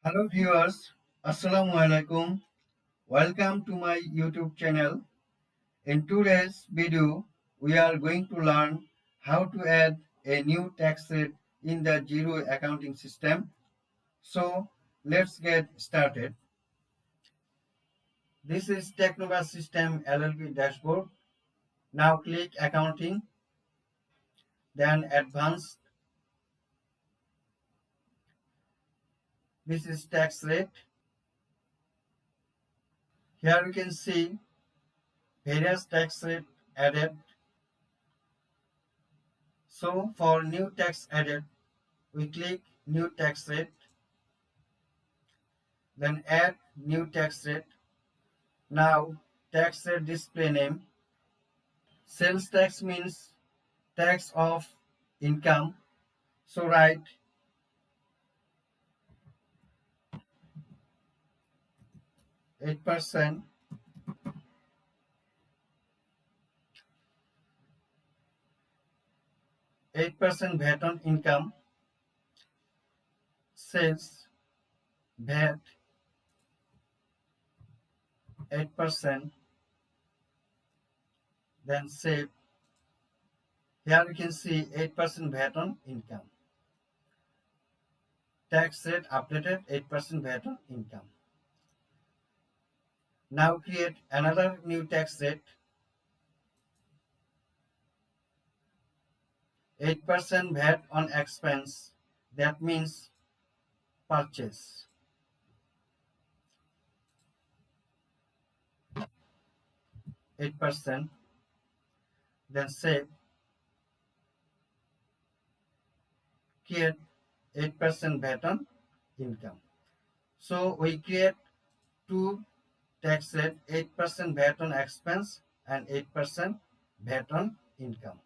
Hello viewers, Assalamu alaikum. Welcome to my YouTube channel. In today's video, we are going to learn how to add a new tax rate in the Xero accounting system. So let's get started. This is Technova System LLP dashboard. Now click Accounting, then Advanced. This is tax rate. Here you can see various tax rate added. So for new tax added, we click New Tax Rate, then Add New Tax Rate. Now tax rate display name. Sales tax means tax of income. So write 8%, 8% VAT on income, sales VAT 8%, then save. Here you can see 8% VAT on income. Tax rate updated 8% VAT on income. Now create another new tax rate 8% VAT on expense. That means purchase. 8%, then save. Create 8% VAT on income. So we create two tax rate, 8% VAT on expense and 8% VAT on income.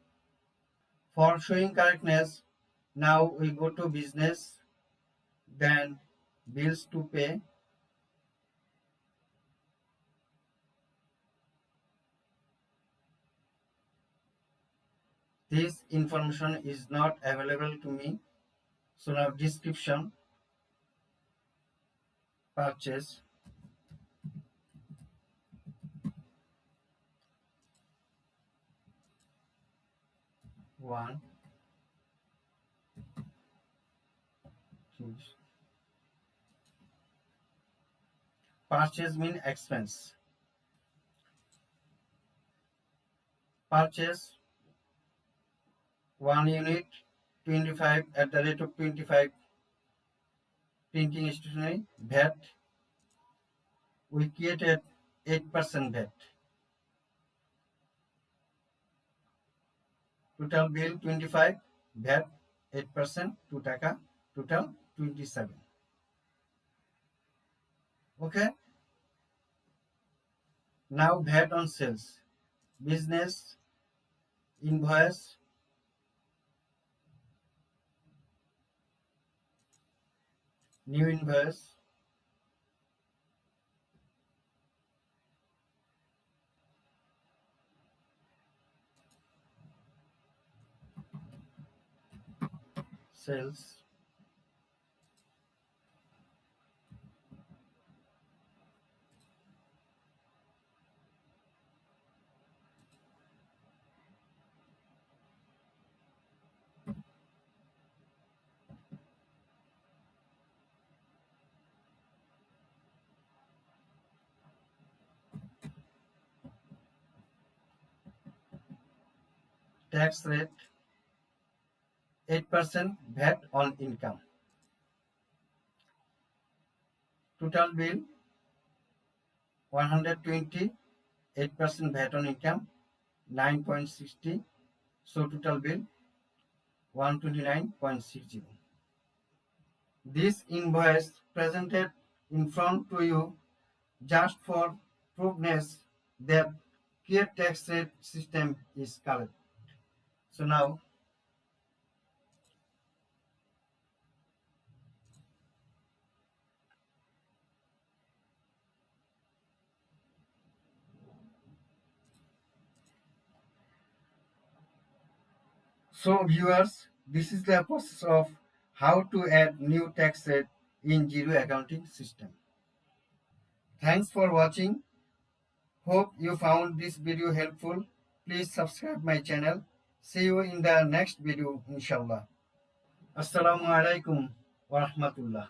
For showing correctness, now we go to business, then bills to pay. This information is not available to me. So now description, purchase, one, choose. Purchase mean expense. Purchase 1 unit 25 at the rate of 25 printing stationery VAT. We created 8% VAT. Total bill 25, VAT 8%, 2 taka, total 27. Okay. Now VAT on sales. Business invoice, new invoice, sales, tax rate 8% VAT on income. Total bill 120, 8% VAT on income 9.60. So total bill 129.60. This invoice presented in front to you just for proveness that clear tax rate system is correct. So now so viewers, this is the process of how to add new tax rate in Xero accounting system. Thanks for watching. Hope you found this video helpful. Please subscribe my channel. See you in the next video, inshallah. Assalamu alaikum wa rahmatullah.